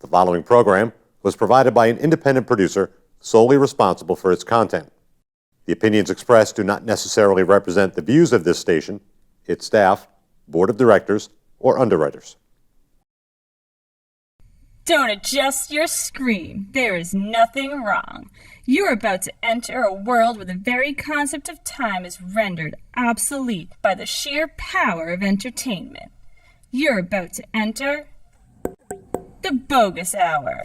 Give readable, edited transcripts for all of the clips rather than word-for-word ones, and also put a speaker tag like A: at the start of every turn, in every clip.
A: The following program was provided by an independent producer solely responsible for its content. The opinions expressed do not necessarily represent the views of this station, its staff, board of directors, or underwriters.
B: Don't adjust your screen. There is nothing wrong. You're about to enter a world where the very concept of time is rendered obsolete by the sheer power of entertainment. You're about to enter the Boggis Hour.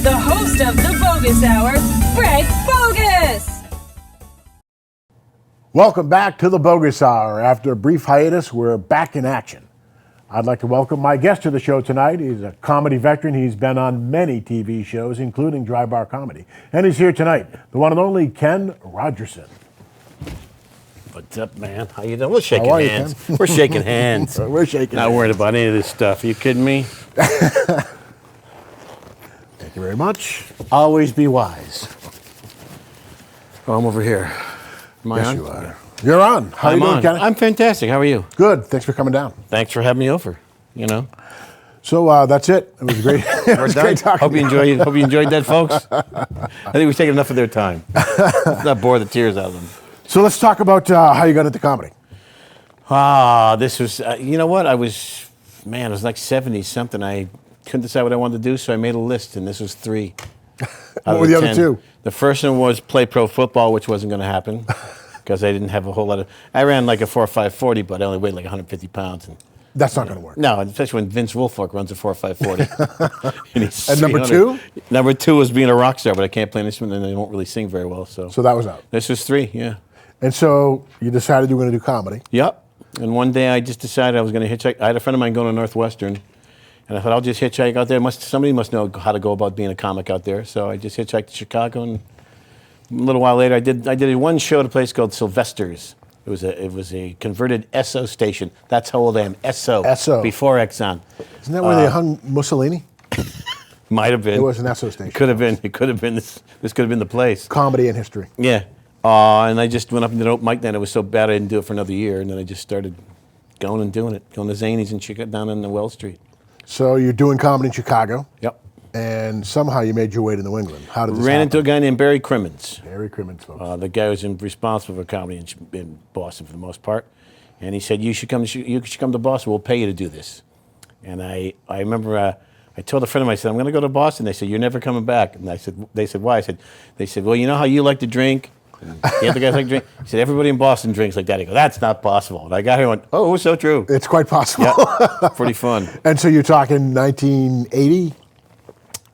B: The host of the Boggis Hour, Greg Boggis.
C: Welcome back to the Boggis Hour. After a brief hiatus, we're back in action. I'd like to welcome my guest to the show tonight. He's a comedy veteran. He's been on many TV shows, including Dry Bar Comedy. And he's here tonight, the one and only Ken Rogerson.
D: What's up, man? How you doing? We're shaking hands. We're shaking hands.
C: We're shaking hands.
D: Not worried about any of this stuff. You kidding me?
C: Thank you very much.
D: Always be wise. Oh, I'm over here. Am I
C: yes,
D: on?
C: you are. You're on. How are you doing, Kenny?
D: I'm fantastic. How are you?
C: Good. Thanks for coming down.
D: Thanks for having me over. You know.
C: So that's it. It was great.
D: We're done.
C: Great talking
D: hope you enjoyed that, folks. I think we've taken enough of their time. Let's not bore the tears out of them.
C: So let's talk about how you got into comedy.
D: This was. You know what? It was like 70-something. I couldn't decide what I wanted to do, so I made a list, and this was 3.
C: What were the other 2?
D: The first one was play pro football, which wasn't going to happen because I didn't have a whole lot of. I ran like a 4.5 40, but I only weighed like 150 pounds. And
C: that's not going to work.
D: No, especially when Vince Wilfork runs a 4.5 40.
C: And number 2?
D: Number 2 was being a rock star, but I can't play an instrument, and I don't really sing very well. So
C: that was out.
D: This was 3, yeah.
C: And so you decided you were going to do comedy.
D: Yep. And one day I just decided I was going to hitchhike. I had a friend of mine going to Northwestern. And I thought, I'll just hitchhike out there. Somebody must know how to go about being a comic out there. So I just hitchhiked to Chicago, and a little while later, I did one show at a place called Sylvester's. It was a converted Esso station. That's how old I am. Esso. Before Exxon.
C: Isn't that where they hung Mussolini?
D: Might have been.
C: It was an Esso station.
D: It could have been. It could have been. This could have been the place.
C: Comedy and history.
D: Yeah. And I just went up and did an open mic night. It was so bad I didn't do it for another year, and then I just started going and doing it. Going to Zanies and Chicago down on the Wells Street.
C: So you're doing comedy in Chicago.
D: Yep.
C: And somehow you made your way to New England. How did this
D: Ran
C: happen?
D: into a guy named Barry Crimmins.
C: Barry Crimmins, folks.
D: The guy was responsible for comedy in Boston for the most part. And he said, you should come to Boston. We'll pay you to do this. And I remember I told a friend of mine, I said, I'm going to go to Boston. They said, you're never coming back. And they said, why? They said, well, you know how you like to drink? And the other guys like to drink. He said, everybody in Boston drinks like that. He goes, that's not possible. And I got here and went, oh, it was so true.
C: It's quite possible.
D: Yeah, pretty fun.
C: And so you're talking 1980?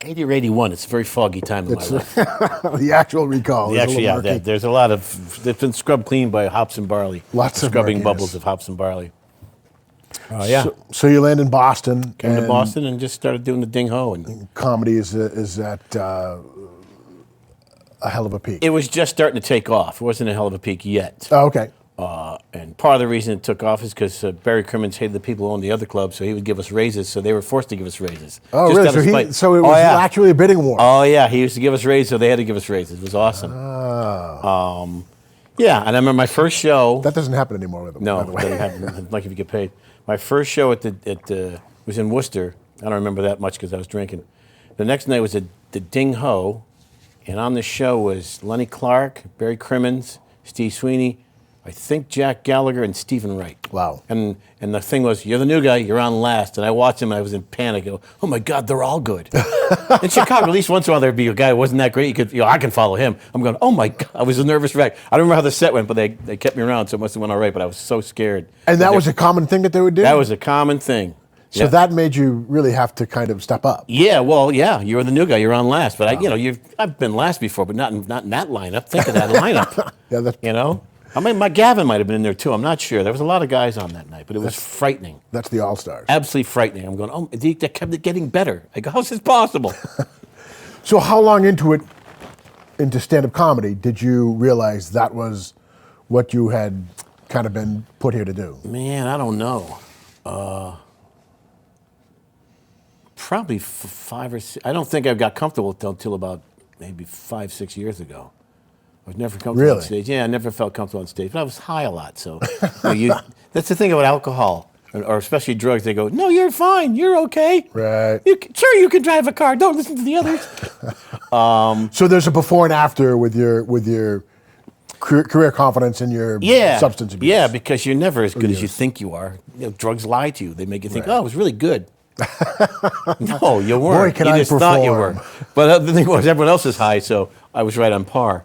D: 80 or 81. It's a very foggy time in my life.
C: The actual recall.
D: There's a lot of, it's been scrubbed clean by hops and barley.
C: Lots of
D: scrubbing
C: murkiness.
D: Bubbles of hops and barley.
C: So you land in Boston.
D: Came to Boston and just started doing the ding ho. And
C: comedy is at a hell of a peak.
D: it was just starting to take off. It wasn't a hell of a peak yet.
C: Oh, okay.
D: And part of the reason it took off is because Barry Crimmins hated the people who owned the other club, so he would give us raises. So they were forced to give us raises.
C: Oh,
D: just
C: really? So it was actually a bidding war.
D: Oh, yeah. He used to give us raises, so they had to give us raises. It was awesome.
C: Oh.
D: Yeah, and I remember my first show.
C: That doesn't happen anymore with them.
D: No,
C: by the
D: it
C: way.
D: doesn't happen. Like if you get paid. My first show was in Worcester. I don't remember that much because I was drinking. The next night was the Ding Ho, and on the show was Lenny Clark, Barry Crimmins, Steve Sweeney, I think Jack Gallagher, and Stephen Wright.
C: Wow.
D: And the thing was, you're the new guy, you're on last. And I watched him, and I was in panic. I go, oh my God, they're all good. In Chicago, at least once in a while there'd be a guy who wasn't that great. I can follow him. I'm going, oh my God. I was a nervous wreck. I don't remember how the set went, but they kept me around, so it must have went all right. But I was so scared.
C: And that was a common thing that they would do?
D: That was a common thing.
C: So that made you really have to kind of step up.
D: Yeah, well, yeah, you're the new guy. You're on last, but I've been last before, but not in that lineup. Think of that lineup.
C: Yeah, that's,
D: I mean, my Gavin might have been in there too. I'm not sure. There was a lot of guys on that night, but it was frightening.
C: That's the All-Stars.
D: Absolutely frightening. I'm going, oh, they kept getting better. I go, how's this possible?
C: So how long into stand-up comedy, did you realize that was what you had kind of been put here to do?
D: Man, I don't know. Probably 5 or 6. I don't think I got comfortable until about maybe 5, 6 years ago. I was never comfortable
C: Really?
D: on stage. Yeah, I never felt comfortable on stage, but I was high a lot. So that's the thing about alcohol, or especially drugs. They go, "No, you're fine. You're okay.
C: Right.
D: Sure, you can drive a car. Don't listen to the others."
C: So there's a before and after with your career confidence and your substance abuse.
D: Yeah, because you're never as good as you think you are. Drugs lie to you. They make you think, "Oh, it was really good." No, you weren't.
C: Boy, can
D: you
C: I
D: just thought you
C: perform.
D: were. But the thing was, everyone else is high, so I was right on par.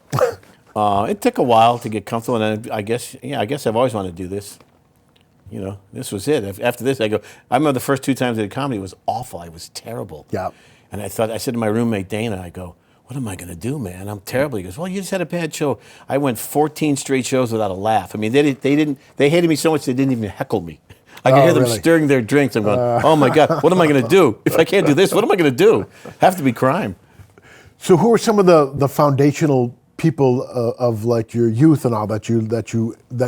D: It took a while to get comfortable, and then I guess I've always wanted to do this. This was it. After this, I remember the first 2 times I did comedy, it was awful. I was terrible.
C: Yeah.
D: And I said to my roommate, Dana, I go, what am I going to do, man? I'm terrible. He goes, well, you just had a bad show. I went 14 straight shows without a laugh. I mean, they hated me so much they didn't even heckle me. I could hear them
C: really?
D: stirring their drinks. I'm going, oh my God, what am I going to do? If I can't do this, what am I going to do? Have to be crime.
C: So who are some of the foundational people of like your youth and all that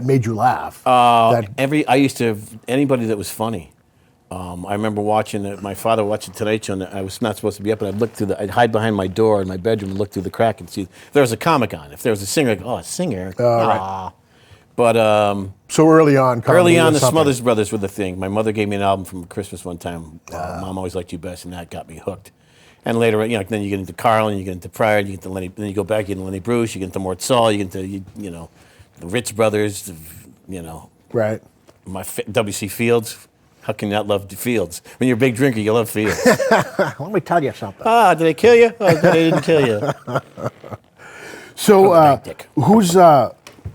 C: made you laugh?
D: I used to have anybody that was funny. I remember watching my father watching Tonight Show, and I was not supposed to be up, and I'd hide behind my door in my bedroom and look through the crack and see if there was a comic on. If there was a singer, I'd go, oh, a singer.
C: Right.
D: But
C: so early on,
D: the Smothers Brothers were the thing. My mother gave me an album from Christmas one time. Mom Always Liked You Best, and that got me hooked. And later, then you get into Carlin, you get into Pryor, you get into Lenny. Then you go back, you get into Lenny Bruce, you get into Mort Saul, you get into the Ritz Brothers,
C: Right.
D: W.C. Fields. How can you not love Fields? When you're a big drinker, you love Fields.
C: Let me tell you something.
D: Did I kill you? Oh, good, I didn't kill you.
C: So,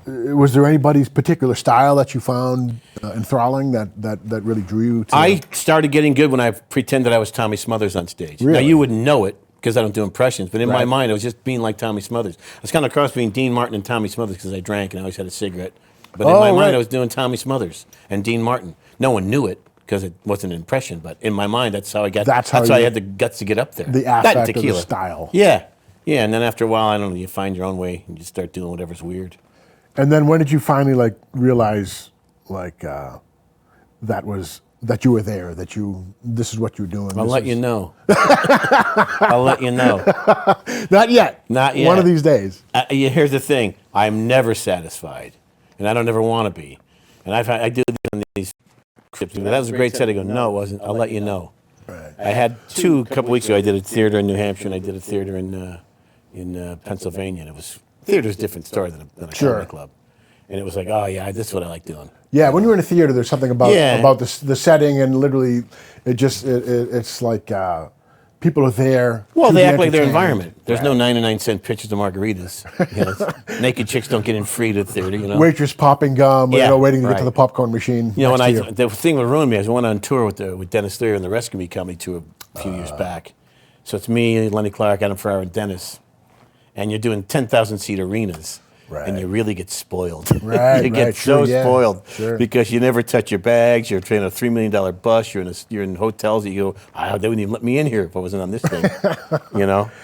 C: was there anybody's particular style that you found enthralling that really drew you to?
D: I started getting good when I pretended I was Tommy Smothers on stage.
C: Really?
D: Now, you wouldn't know it because I don't do impressions, but in my
C: Right.
D: mind, I was just being like Tommy Smothers. I was kind of cross between Dean Martin and Tommy Smothers because I drank and I always had a cigarette. But in my mind,
C: right.
D: I was doing Tommy Smothers and Dean Martin. No one knew it because it wasn't an impression, but in my mind, that's how I got.
C: That's how
D: I
C: you-
D: had the guts to get up there.
C: The
D: That and
C: affect of the
D: tequila.
C: style.
D: Yeah, and then after a while, I don't know. You find your own way and you start doing whatever's weird.
C: And then when did you finally realize that you were there, this is what you're doing?
D: I'll let you know. I'll let you know.
C: Not yet.
D: Not yet.
C: One of these days.
D: Here's the thing: I'm never satisfied, and I don't ever want to be. And I do these scripts. That was a great set. I go, no, it wasn't. I'll let you know.
C: Right.
D: I had a couple weeks ago. I did a theater in New Hampshire, and I did a theater in Pennsylvania. And theater's a different story than a
C: Sure.
D: comedy club. And it was like, oh yeah, this is what I like doing.
C: Yeah, when you're in a theater, there's something about
D: Yeah.
C: the setting, and literally, it's like people are there.
D: Well,
C: to
D: they
C: be
D: act like their
C: entertained.
D: environment. There's no 99-cent pitchers of margaritas. Naked chicks don't get in free to the theater.
C: Waitress popping gum,
D: Yeah,
C: waiting to get to
D: right.
C: the popcorn machine.
D: When
C: next to you.
D: the thing that ruined me is I went on tour with Dennis Leary and the Rescue Me Comedy Tour a few years back. So it's me, Lenny Clark, Adam Ferrara, and Dennis. And you're doing 10,000-seat arenas.
C: Right.
D: And you really get spoiled.
C: Right,
D: you get
C: right,
D: so
C: sure, yeah,
D: spoiled
C: sure.
D: because you never touch your bags. You're in a $3 million bus. You're in hotels that you go, they wouldn't even let me in here if I wasn't on this thing.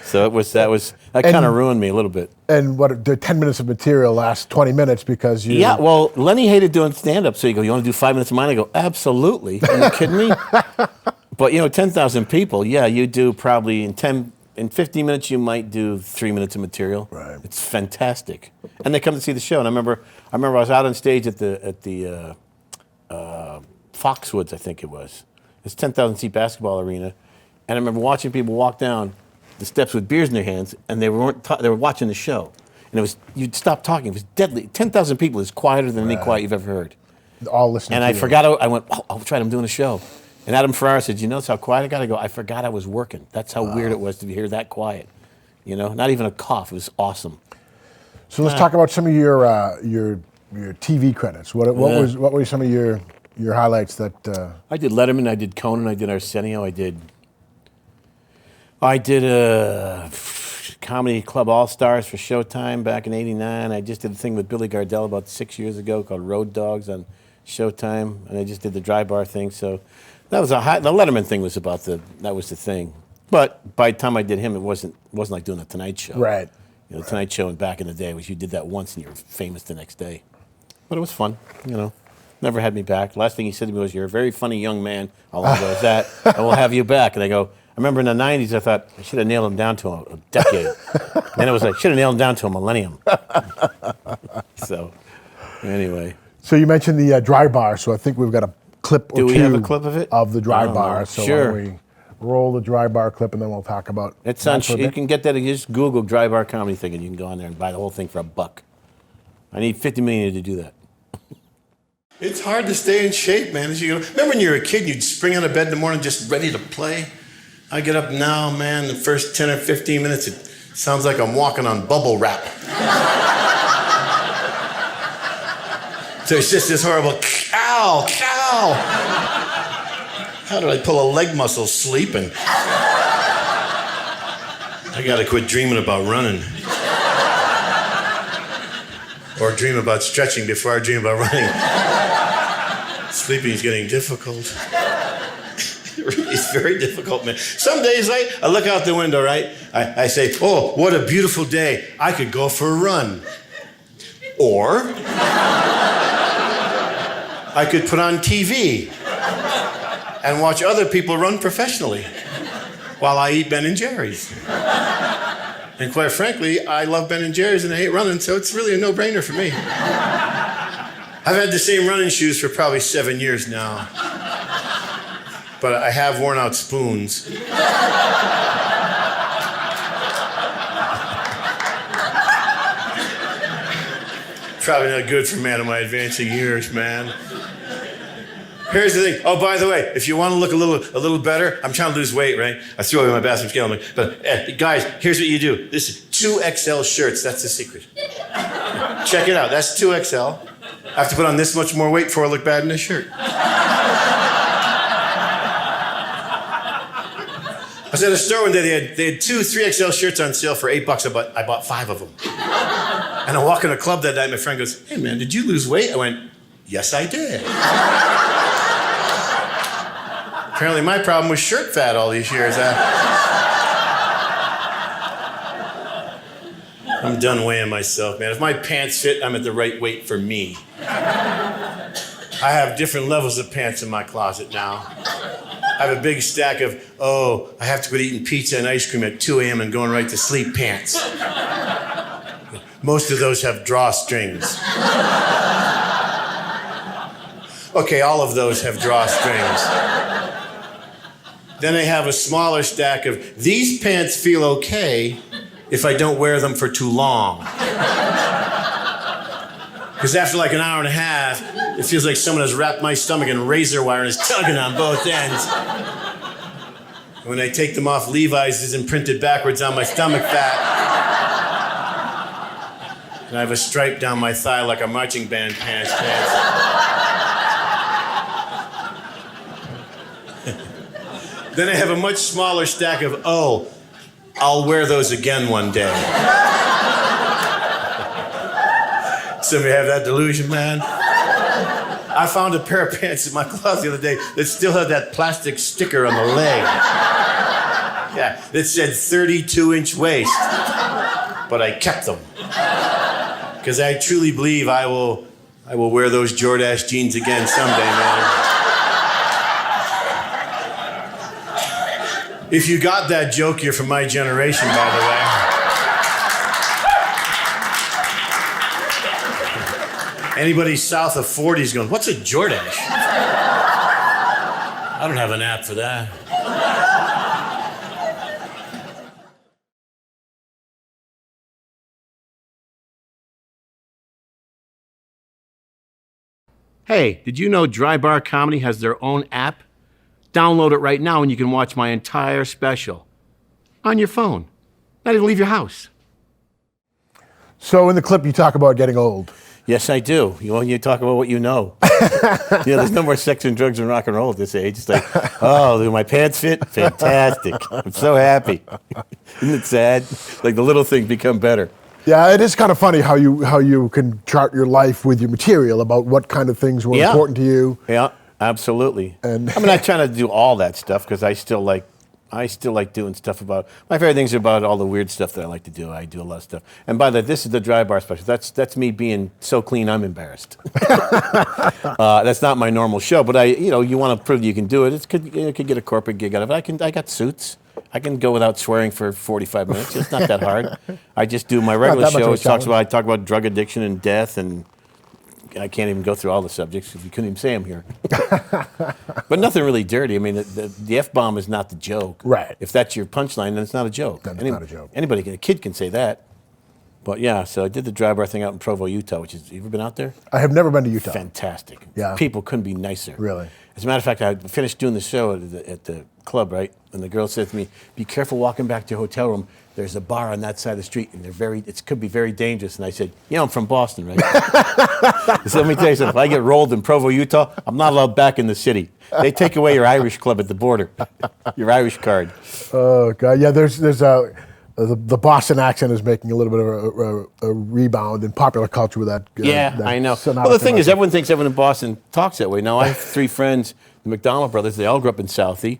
D: So that kind of ruined me a little bit.
C: And the 10 minutes of material lasts 20 minutes because you.
D: Yeah, well, Lenny hated doing stand-up, so you go, you want to do 5 minutes of mine? I go, absolutely. Are you kidding me? But, 10,000 people, you do probably in 15 minutes, you might do 3 minutes of material.
C: Right.
D: It's fantastic. And they come to see the show. And I remember I was out on stage at the Foxwoods, I think it was. It's a 10,000-seat basketball arena. And I remember watching people walk down the steps with beers in their hands, and they were watching the show. And you'd stop talking. It was deadly. 10,000 people is quieter than any quiet you've ever heard.
C: All listening.
D: And
C: to
D: I
C: you.
D: forgot. I went, oh, that's right, I'm doing a show. And Adam Ferrara said, you notice how quiet I got? I go, I forgot I was working. That's how weird it was to hear that quiet. Not even a cough. It was awesome.
C: So let's talk about some of your TV credits. What were some of your highlights that?
D: I did Letterman. I did Conan. I did Arsenio. I did a Comedy Club All Stars for Showtime back in '89. I just did a thing with Billy Gardell about 6 years ago called Road Dogs on Showtime, and I just did the Dry Bar thing. So that was the Letterman thing was that was the thing. But by the time I did him, it wasn't like doing the Tonight Show.
C: Right.
D: You know, the Tonight Show back in the day was you did that once and you were famous the next day. But it was fun, you know. Never had me back. Last thing he said to me was, "You're a very funny young man. How long ago is that? I will have you back." And I go, I remember in the 90s, I thought, I should have nailed him down to a decade. Then it was like, should have nailed him down to a millennium. So, anyway.
C: So you mentioned the dry bar, so I think we've got a clip or two.
D: Do we have a clip of it?
C: Of the dry bar. So
D: sure.
C: why don't we roll the dry bar clip and then we'll talk about
D: It's on, you can get that, you just Google dry bar comedy thing and you can go on there and buy the whole thing for $1. I need $50 million to do that.
E: It's hard to stay in shape, man. As you go, remember when you were a kid, you'd spring out of bed in the morning just ready to play? I get up now, man, the first 10 or 15 minutes, it sounds like I'm walking on bubble wrap. So it's just this horrible, cow. How did I pull a leg muscle sleeping? I gotta quit dreaming about running. Or dream about stretching before I dream about running. Sleeping is getting difficult. It's very difficult, man. Some days I look out the window, right? I say, oh, what a beautiful day. I could go for a run. Or I could put on TV and watch other people run professionally while I eat Ben & Jerry's. And quite frankly, I love Ben & Jerry's and I hate running, so it's really a no-brainer for me. I've had the same running shoes for probably 7 years now. But I have worn out spoons. Probably not good for a man in my advancing years, man. Here's the thing. Oh, by the way, if you want to look a little better, I'm trying to lose weight, right? I threw away my bathroom scale. But guys, here's what you do. This is 2XL shirts. That's the secret. Check it out. That's 2XL. I have to put on this much more weight before I look bad in this shirt. I was at a store one day. They had 2 3XL shirts on sale for $8. I bought 5 of them. And I walk in a club that night. My friend goes, "Hey man, did you lose weight?" I went, "Yes, I did." Apparently my problem was shirt fat all these years. I'm done weighing myself, man. If my pants fit, I'm at the right weight for me. I have different levels of pants in my closet now. I have a big stack of, I have to quit eating pizza and ice cream at 2 a.m. and going right to sleep pants. Most of those have drawstrings. Okay, all of those have drawstrings. Then I have a smaller stack of, these pants feel okay if I don't wear them for too long. Because after like an hour and a half, it feels like someone has wrapped my stomach in razor wire and is tugging on both ends. When I take them off, Levi's is imprinted backwards on my stomach fat. And I have a stripe down my thigh like a marching band pants. Then I have a much smaller stack of, I'll wear those again one day. Some of you have that delusion, man. I found a pair of pants in my closet the other day that still had that plastic sticker on the leg. Yeah, that said 32-inch waist. But I kept them. Because I truly believe I will wear those Jordache jeans again someday, man. If you got that joke, you're from my generation, by the way. Anybody south of 40 is going, what's a Jordache? I don't have an app for that.
D: Hey, did you know Dry Bar Comedy has their own app? Download it right now and you can watch my entire special on your phone. Not even leave your house.
C: So in the clip, you talk about getting old.
D: Yes, I do. You talk about what you know. There's no more sex and drugs and rock and roll at this age. It's like, do my pants fit? Fantastic. I'm so happy. Isn't it sad? Like the little things become better.
C: Yeah, it is kind of funny how you can chart your life with your material about what kind of things were important to you.
D: Yeah, absolutely.
C: And
D: I'm not trying to do all that stuff because I still like I still like doing stuff about. My favorite things are about all the weird stuff that I like to do. I do a lot of stuff. And by the way, this is the dry bar special. That's me being so clean I'm embarrassed. That's not my normal show, but you want to prove that you can do it. You could get a corporate gig out of it. I got suits. I can go without swearing for 45 minutes. It's not that hard. I just do my regular show. I talk about drug addiction and death, and I can't even go through all the subjects because we couldn't even say them here. But nothing really dirty. I mean, the F-bomb is not the joke.
C: Right.
D: If that's your punchline, then it's not a joke.
C: Then it's not a joke.
D: A kid can say that. But yeah, so I did the dry bar thing out in Provo, Utah, you ever been out there?
C: I have never been to Utah.
D: Fantastic.
C: Yeah.
D: People couldn't be nicer.
C: Really?
D: As a matter of fact, I finished doing the show at the club, right? And the girl said to me, "Be careful walking back to your hotel room. There's a bar on that side of the street, and it could be very dangerous." And I said, "I'm from Boston, right?" So let me tell you something. If I get rolled in Provo, Utah, I'm not allowed back in the city. They take away your Irish club at the border, your Irish card.
C: Oh God, yeah. There's the Boston accent is making a little bit of a rebound in popular culture with that.
D: Yeah, I know. Well, the thing is, everyone thinks everyone in Boston talks that way. Now, I have 3 friends, the McDonald brothers. They all grew up in Southie.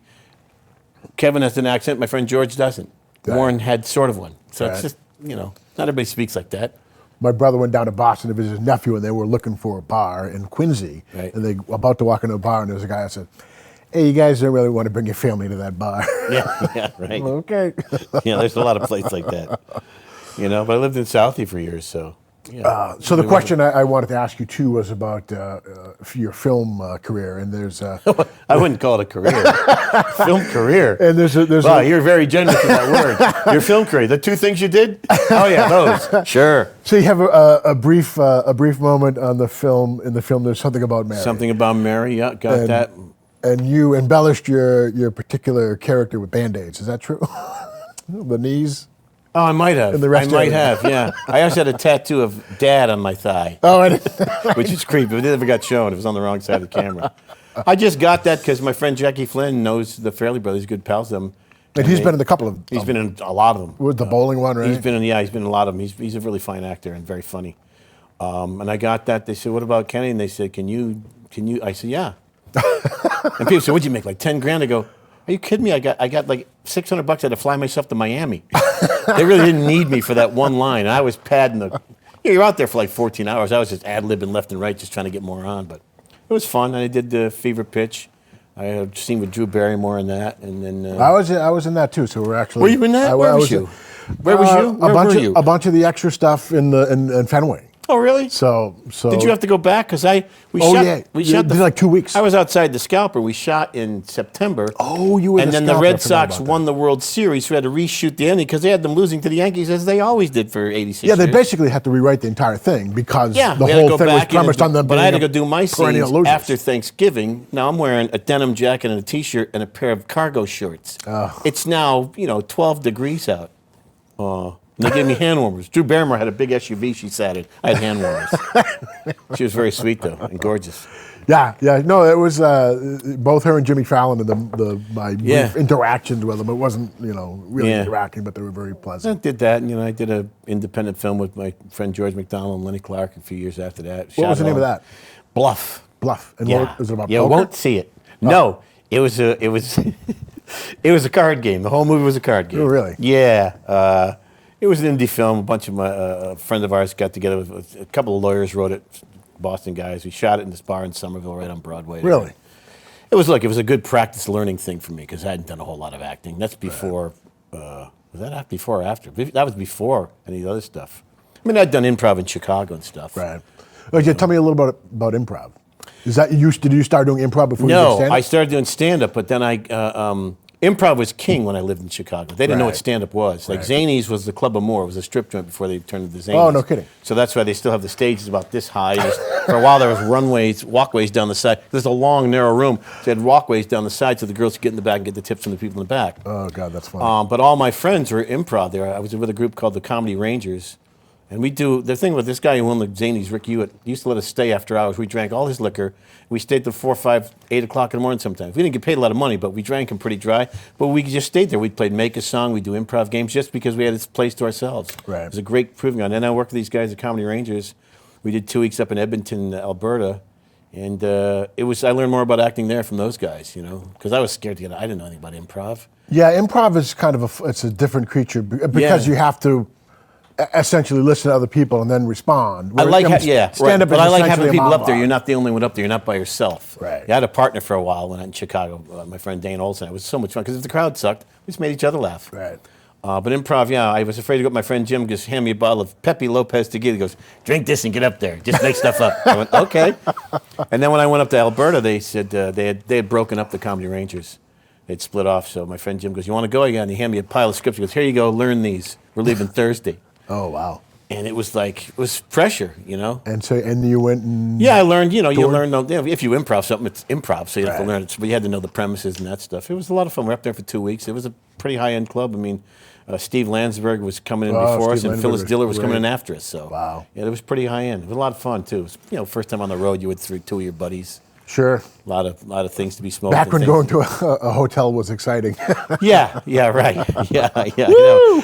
D: Kevin has an accent. My friend George doesn't.
C: Right.
D: Warren had sort of one. So
C: Right.
D: it's just, not everybody speaks like that.
C: My brother went down to Boston to visit his nephew, and they were looking for a bar in Quincy.
D: Right.
C: And they were about to walk into a bar, and there was a guy that said, "Hey, you guys don't really want to bring your family to that bar."
D: Yeah, right.
C: Okay.
D: Yeah, there's a lot of places like that. But I lived in Southie for years, so. Yeah.
C: So the question I wanted to ask you too was about your film career, and there's
D: I wouldn't call it a career. Film career.
C: and there's
D: Wow, you're very generous with that word. Your film career. The 2 things you did? Oh yeah, those. Sure.
C: so you have a brief moment on the film. In the film, there's something about Mary.
D: Something about Mary. Yeah, got that.
C: And you embellished your particular character with Band-Aids. Is that true? The knees.
D: Oh, I might have.
C: In the rest
D: I might
C: area.
D: have, yeah. I also had a tattoo of Dad on my thigh,
C: Oh,
D: which is creepy. It never got shown. It was on the wrong side of the camera. I just got that because my friend Jackie Flynn knows the Fairley brothers. He's good pals with them.
C: and he's been in a couple of.
D: He's been in a lot of them.
C: With the bowling one, right?
D: He's been in a lot of them. He's a really fine actor and very funny. And I got that. They said, "What about Kenny?" And they said, "Can you?" I said, "Yeah." And people said, "What'd you make? Like 10 grand?" I go, "Are you kidding me? I got like $600. I had to fly myself to Miami." They really didn't need me for that one line. I was padding the. You're out there for like 14 hours. I was just ad-libbing left and right, just trying to get more on. But it was fun. I did the Fever Pitch. I had a scene with Drew Barrymore in that, and then.
C: I was in that too. So we're actually.
D: Were you in that? Where was you? Where was you? Where were you?
C: A bunch of the extra stuff in Fenway.
D: Oh, really?
C: So
D: Did you have to go back? Because we
C: Oh,
D: shot.
C: yeah.
D: We
C: You
D: shot
C: did like 2 weeks.
D: I was outside the Scalper. We shot in September.
C: Oh, you were
D: And
C: the
D: then the
C: Scalper. I
D: Red
C: forgot
D: Sox
C: about that.
D: won the World Series. So we had to reshoot the ending because they had them losing to the Yankees as they always did for 86
C: Yeah, they
D: years.
C: basically had to rewrite the entire thing because the
D: we had to
C: whole
D: go
C: thing was
D: back in
C: premised on them.
D: But I had to
C: being
D: go do my
C: perennial
D: scenes
C: losers.
D: after Thanksgiving. Now I'm wearing a denim jacket and a T-shirt and a pair of cargo shorts. It's now 12 degrees out. And they gave me hand warmers. Drew Barrymore had a big SUV she sat in. I had hand warmers. She was very sweet though and gorgeous.
C: Yeah. No, it was both her and Jimmy Fallon and my
D: Yeah.
C: brief interactions with them. It wasn't really
D: Yeah.
C: interacting, but they were very
D: I
C: pleasant.
D: did that, and I did an independent film with my friend George McDonald and Lenny Clark a few years after that.
C: What was the name of that?
D: Bluff.
C: Bluff. And
D: Yeah.
C: what was it about?
D: You
C: poker?
D: won't see it. No, it was it was a card game. The whole movie was a card game.
C: Oh, really?
D: Yeah. It was an indie film. A bunch of a friend of ours got together with a couple of lawyers, wrote it, Boston guys. We shot it in this bar in Somerville, right on Broadway.
C: Really?
D: It was a good practice learning thing for me because I hadn't done a whole lot of acting. That's before. Was that before or after? That was before any of the other stuff. I mean, I'd done improv in Chicago and stuff.
C: Right. Okay, tell me a little bit about improv. Is that did you start doing improv before you did
D: No,
C: stand-up?
D: I started doing stand-up, but then improv was king when I lived in Chicago. They didn't know what
C: Right.
D: stand-up was. Like
C: Right.
D: Zanies was the Club of Moore. It was a strip joint before they turned into Zanies.
C: Oh, no kidding.
D: So that's why they still have the stages about this high. For a while there was walkways down the side. There's a long, narrow room. They had walkways down the side so the girls could get in the back and get the tips from the people in the back.
C: Oh God, that's funny.
D: But all my friends were improv there. I was with a group called the Comedy Rangers. And we do, the thing with this guy who won the Zanies, Rick Hewitt, he used to let us stay after hours. We drank all his liquor. We stayed till 4, 5, 8 o'clock in the morning sometimes. We didn't get paid a lot of money, but we drank him pretty dry. But we just stayed there. We'd play Make a Song, we'd do improv games just because we had this place to ourselves.
C: Right.
D: It was a great proving ground. And I worked with these guys at Comedy Rangers. We did 2 weeks up in Edmonton, Alberta. And I learned more about acting there from those guys, you know, because I was scared to get. I didn't know anything about improv.
C: Yeah, improv is kind of it's a different creature because
D: Yeah.
C: you have to essentially listen to other people and then respond.
D: I like,
C: stand-up
D: right.
C: is
D: But I like
C: essentially
D: having
C: a
D: people up there.
C: monologue.
D: You're not the only one up there. You're not by yourself.
C: Right.
D: I had a partner for a while when I was in Chicago. My friend Dane Olson. It was so much fun because if the crowd sucked, we just made each other laugh.
C: Right.
D: But improv, yeah, I was afraid to go. My friend Jim just handed me a bottle of Pepe Lopez tequila. He goes, drink this and get up there. Just make stuff up. I went, okay. And then when I went up to Alberta, they said they had broken up the Comedy Rangers. They'd split off. So my friend Jim goes, you want to go again? And he handed me a pile of scripts. He goes, here you go, learn these. We're leaving Thursday.
C: Oh, wow.
D: And it was like, it was pressure, you know?
C: And you went and...
D: Yeah, I learned, you
C: toured?
D: learn, if you improv something, it's improv, so you have to
C: Right.
D: learn it. But you had to know the premises and that stuff. It was a lot of fun. We were up there for 2 weeks. It was a pretty high-end club. I mean, Steve Landsberg was coming in before us,
C: Steve
D: and Phyllis
C: Landsberg
D: Diller was coming
C: great.
D: in after us. So,
C: Wow.
D: yeah, it was pretty high-end. It was a lot of fun, too. It was, first time on the road, you went through 2 of your buddies.
C: Sure.
D: A lot of things to be smoked.
C: Back
D: and
C: when
D: things-
C: going to a hotel was exciting.
D: Yeah, right. Yeah.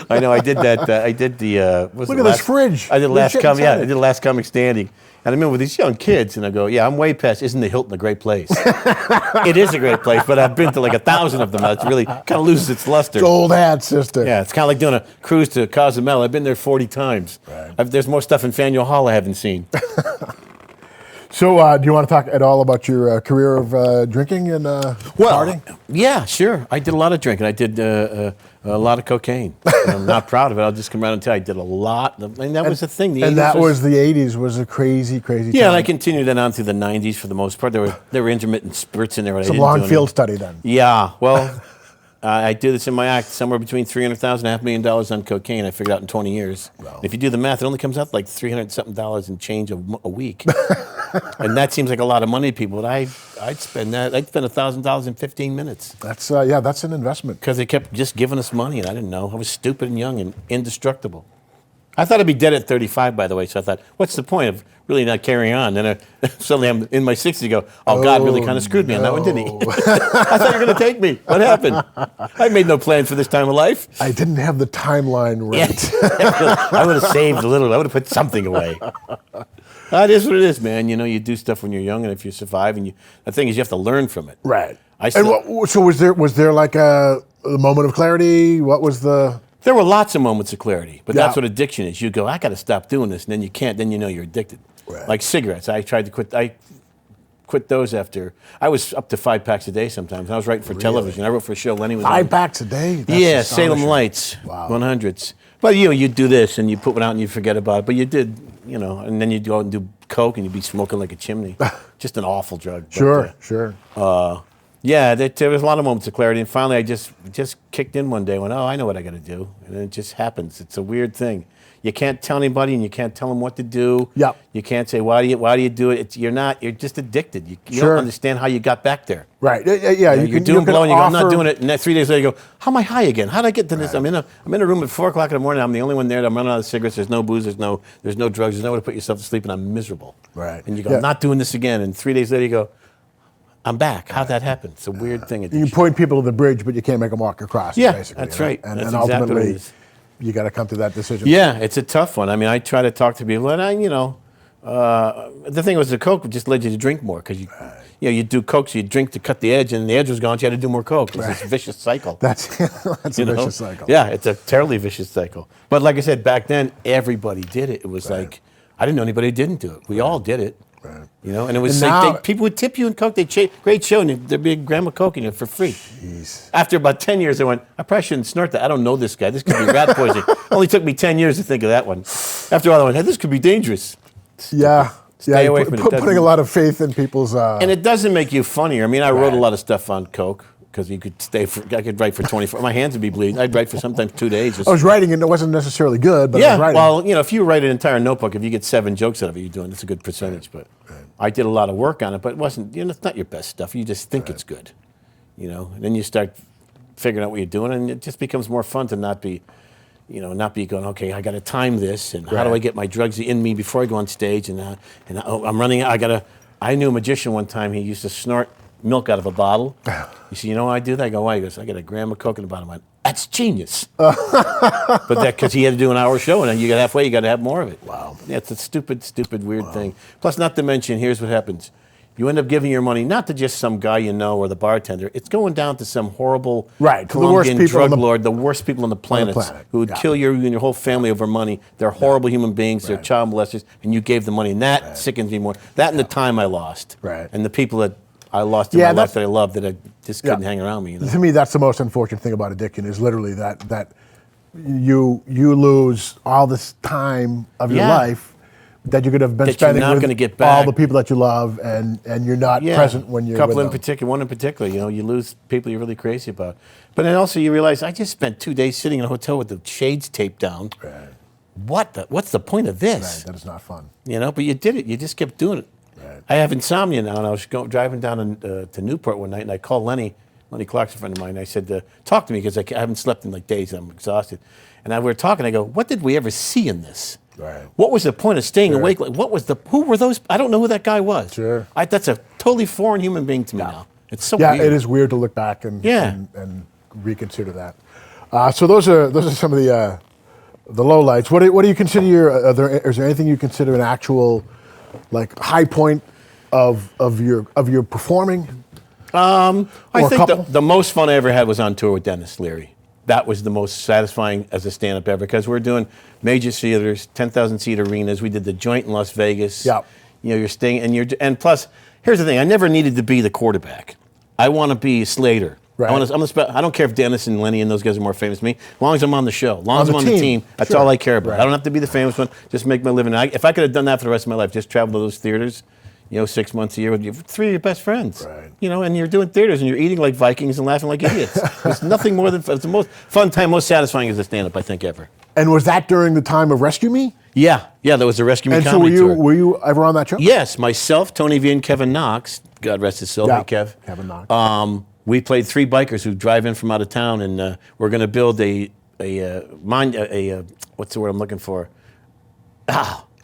D: I know. I did that. I did the.
C: Look at this fridge.
D: I did
C: There's shit inside
D: I
C: it.
D: did the last comic standing, and I remember with these young kids, and I go, "Yeah, I'm way past. Isn't the Hilton a great place? It is a great place, but I've been to like 1,000 of them. It's really kind of loses its luster.
C: Old hat, sister.
D: Yeah, it's kind of like doing a cruise to Cozumel. I've been there 40 times.
C: Right.
D: There's more stuff in Faneuil Hall I haven't seen.
C: So, do you want to talk at all about your career of drinking and partying?
D: Yeah, sure. I did a lot of drinking. I did a lot of cocaine. I'm not proud of it. I'll just come around and tell you I did a lot. And that was the thing. The
C: And
D: 80s
C: that was the 80s was a crazy, crazy time.
D: Yeah, and I continued that on through the 90s for the most part. There were intermittent spurts in there.
C: Some long field study then.
D: Yeah, well, I did this in my act, somewhere between $300,000 and $500,000 on cocaine. I figured out in 20 years.
C: Wow.
D: If you do the math, it only comes out like $300-something and change a week. And that seems like a lot of money to people, but I'd spend that. I'd spend $1,000 in 15 minutes.
C: That's that's an investment.
D: Because they kept just giving us money, and I didn't know. I was stupid and young and indestructible. I thought I'd be dead at 35, by the way, so I thought, what's the point of really not carrying on? Then suddenly I'm in my 60s, go, oh, God really kind of screwed me on that one, didn't he? I thought you were going to take me. What happened? I made no plans for this time of life.
C: I didn't have the timeline right.
D: I would have saved a little. I would have put something away. It is what it is, man. You do stuff when you're young, and if you survive, and the thing is, you have to learn from it.
C: Right.
D: I
C: So was there like a moment of clarity? What was the...
D: There were lots of moments of clarity, but that's
C: Yeah.
D: what addiction is. You go, I got to stop doing this, and then you can't. Then you know you're addicted.
C: Right.
D: Like cigarettes, I tried to quit. I quit those after I was up to 5 packs a day sometimes. I was writing for television. I wrote for a show Lenny was
C: 5
D: on.
C: packs a day? That's
D: Yeah, Salem
C: astonishing.
D: Lights,
C: Wow.
D: 100s. But you do this and you put one out and you forget about it. But you did, and then you'd go out and do coke and you'd be smoking like a chimney. Just an awful drug. But,
C: Sure.
D: yeah, there was a lot of moments of clarity, and finally I just kicked in one day. Went, oh, I know what I got to do, and it just happens. It's a weird thing. You can't tell anybody, and you can't tell them what to do.
C: Yep.
D: You can't say why do you do it. You're just addicted. You
C: Sure.
D: don't understand how you got back there.
C: Right. Yeah.
D: You're doing blow, and you go, I'm not doing it. And then 3 days later, you go, how am I high again? How did I get to this? I'm in a room at 4 o'clock in the morning. I'm the only one there. I'm running out of cigarettes. There's no booze. There's no drugs. There's nowhere to put yourself to sleep, and I'm miserable.
C: Right.
D: And you go,
C: Yeah.
D: I'm not doing this again. And 3 days later, you go, I'm back. How'd that happen? It's a weird thing.
C: You
D: Addiction.
C: can point people to the bridge, but you can't make them walk across.
D: Yeah,
C: basically,
D: that's
C: you know?
D: right.
C: And,
D: That's
C: and
D: exactly what it
C: ultimately,
D: is.
C: you got to come to that decision.
D: Yeah, it's a tough one. I mean, I try to talk to people, and the thing was the coke just led you to drink more because you do coke, so you drink to cut the edge, and the edge was gone, so you had to do more coke. It's this vicious cycle.
C: That's a
D: you know?
C: vicious cycle.
D: Yeah, it's a terribly vicious cycle. But like I said, back then everybody did it. It was like I didn't know anybody who didn't do it. We all did it.
C: Right.
D: And it was
C: And
D: like
C: now-
D: people would tip you in coke. Great show, and there'd be a gram of coke in it for free.
C: Jeez.
D: After about 10 years, I went, I probably shouldn't snort that. I don't know this guy. This could be rat poisoning. Only took me 10 years to think of that one. After all, I went, hey, this could be dangerous.
C: Yeah.
D: Stay
C: yeah,
D: away from it. It
C: putting
D: doesn't-
C: a lot of faith in people's.
D: And it doesn't make you funnier. I mean, I wrote a
C: Right.
D: lot of stuff on coke because I could write for 24. My hands would be bleeding. I'd write for sometimes 2 days. Just,
C: I was writing, and it wasn't necessarily good, but I
D: yeah,
C: was writing.
D: well, if you write an entire notebook, if you get 7 jokes out of it, that's a good percentage. But I did a lot of work on it, but it wasn't, it's not your best stuff. You just think it's good, And then you start figuring out what you're doing, and it just becomes more fun to not be going, okay, I got to time this, and how do I get my drugs in me before I go on stage, and I'm running, I knew a magician one time, he used to snort milk out of a bottle. You see, why I do that? I go, why? He goes, I got a gram of coke in the bottom. I went, that's genius. But because he had to do an hour show, and then you got halfway, you got to have more of it.
C: Wow.
D: Yeah, it's a stupid, weird thing. Plus, not to mention, here's what happens. You end up giving your money not to just some guy you know or the bartender. It's going down to some horrible
C: Right, to the worst
D: Colombian
C: people on
D: drug
C: the-
D: lord, the worst people on the planet, who would
C: yeah.
D: kill you and your whole family over money. They're horrible human beings. They're child molesters, and you gave them money, and that sickens me more. That and the time I lost,
C: Right. and
D: the people that I lost in
C: Yeah,
D: my life
C: that's-
D: that I loved that I just couldn't
C: Yeah.
D: hang around me. You know?
C: To me, that's the most unfortunate thing about addiction is literally that you lose all this time of your
D: Yeah.
C: life that you could have been
D: That you're
C: spending
D: not
C: with
D: gonna get
C: all
D: back.
C: the people that you love, and you're not present when you're
D: couple
C: with
D: in
C: them.
D: particular, one in particular. You know, you lose people you're really crazy about. But then also you realize I just spent 2 days sitting in a hotel with the shades taped down.
C: Right.
D: What's the point of this?
C: Right, that is not fun.
D: You know, but you did it. You just kept doing it.
C: Right.
D: I have insomnia now, and I was driving down to Newport one night, and I called Lenny Clark's a friend of mine. And I said, talk to me, because I haven't slept in like days. I'm exhausted. And we were talking. I go, what did we ever see in this?
C: Right.
D: What was the point of staying awake? Like, who were those? I don't know who that guy was.
C: Sure.
D: That's a totally foreign human being to me now. It's so
C: Yeah,
D: weird.
C: it is weird to look back and
D: Yeah.
C: and reconsider that. So those are some of the lowlights. What do you consider is there anything you consider an actual like high point of your performing?
D: I
C: Or a
D: think
C: couple?
D: the most fun I ever had was on tour with Dennis Leary. That was the most satisfying as a stand-up ever, because we're doing major theaters, 10,000-seat arenas. We did the Joint in Las Vegas.
C: Yeah.
D: You know, you're staying, and plus, here's the thing: I never needed to be the quarterback. I want to be Slater.
C: Right.
D: I don't care if Dennis and Lenny and those guys are more famous than me. As long as I'm on the show, as long as I'm on the team, that's
C: Sure.
D: all I care about.
C: Right.
D: I don't have to be the famous one. Just make my living. If I could have done that for the rest of my life, just travel to those theaters, 6 months a year with three of your best friends.
C: Right.
D: And you're doing theaters and you're eating like Vikings and laughing like idiots. There's nothing more than it's the most fun time, most satisfying as a stand-up I think ever.
C: And was that during the time of Rescue Me?
D: Yeah, there was a Rescue Me
C: And so
D: comedy tour.
C: were you ever on that show?
D: Yes, myself, Tony V, and Kevin Knox. God rest his soul,
C: Yeah,
D: Kev.
C: Kevin Knox.
D: We played three bikers who drive in from out of town, and we're going to build a what's the word I'm looking for?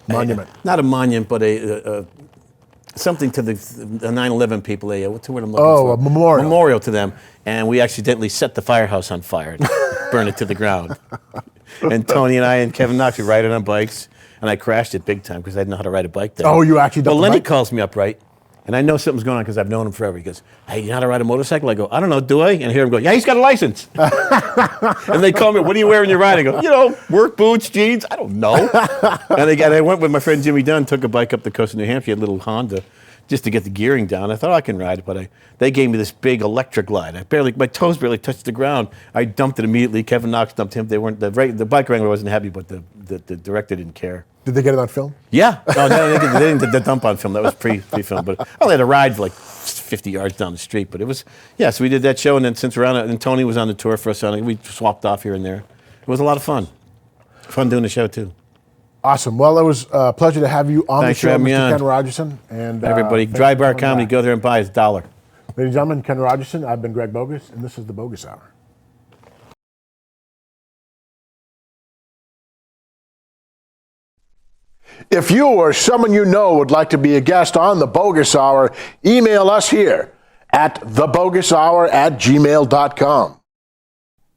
C: Monument.
D: Not a monument, but a something to the 9/11 people. What's the word I'm looking for?
C: A memorial.
D: Memorial to them. And we accidentally set the firehouse on fire and burned it to the ground. And Tony and I and Kevin Knox were riding on bikes, and I crashed it big time because I didn't know how to ride a bike then.
C: Oh, you actually
D: Well,
C: dumped the
D: Lenny
C: bike?
D: calls me up, right? And I know something's going on because I've known him forever. He goes, hey, you know how to ride a motorcycle? I go, I don't know, do I? And I hear him go, yeah, he's got a license. And they call me, what do you wear when you ride? I go, work boots, jeans, I don't know. And I went with my friend Jimmy Dunn, took a bike up the coast of New Hampshire, a little Honda, just to get the gearing down. I thought, I can ride it, but they gave me this big electric glide. My toes barely touched the ground. I dumped it immediately. Kevin Knox dumped him. The bike wrangler wasn't happy, but the director didn't care.
C: Did they get it on film?
D: Yeah. No, they didn't get the dump on film. That was pre-film. But I only had to ride for like 50 yards down the street. But it was, so we did that show. And then since we're on it, and Tony was on the tour for us, we swapped off here and there. It was a lot of fun. Fun doing the show, too.
C: Awesome. Well, it was a pleasure to have you on
D: Thanks
C: the
D: for
C: show,
D: having me
C: Mr.
D: on.
C: Ken Rogerson. And
D: Everybody,
C: thanks
D: Dry
C: for
D: Bar
C: coming
D: Comedy,
C: back.
D: go there and buy it. $1.
C: Ladies and gentlemen, Ken Rogerson. I've been Greg Boggis, and this is the Boggis Hour. If you or someone you know would like to be a guest on the Boggis Hour, email us here at thebogishour@gmail.com.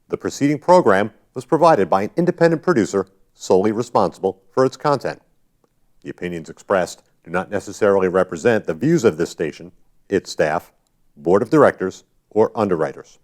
A: The preceding program was provided by an independent producer solely responsible for its content. The opinions expressed do not necessarily represent the views of this station, its staff, board of directors, or underwriters.